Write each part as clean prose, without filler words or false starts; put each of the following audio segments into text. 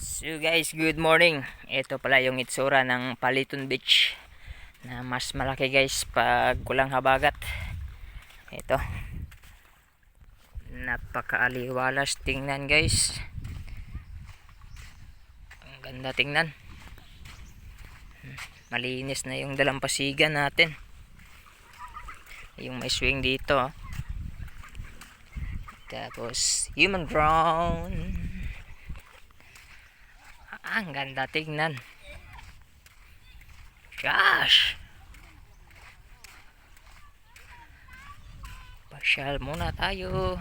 So guys, good morning. Ito pala yung itsura ng Paliton Beach na mas malaki guys pag kulang habagat. Ito. Napakaaliwalas tingnan guys. Ang ganda tingnan. Malinis na yung dalampasigan natin. Yung may swing dito. Tapos human ground. Ang ganda tingnan. Gosh! Pasyal muna tayo.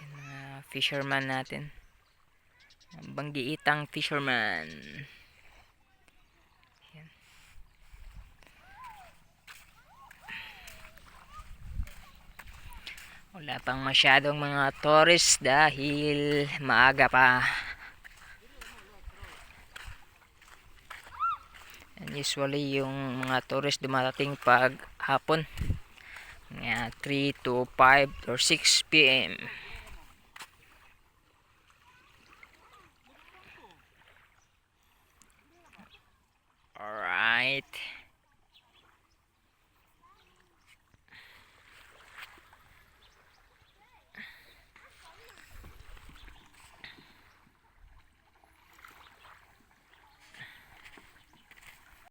Yan na fisherman natin. Ang banggiitang fisherman. Yan. Wala pang masyadong mga tourist dahil maaga pa. And usually yung mga tourist dumarating pag hapon. 3 to 5 or 6 p.m.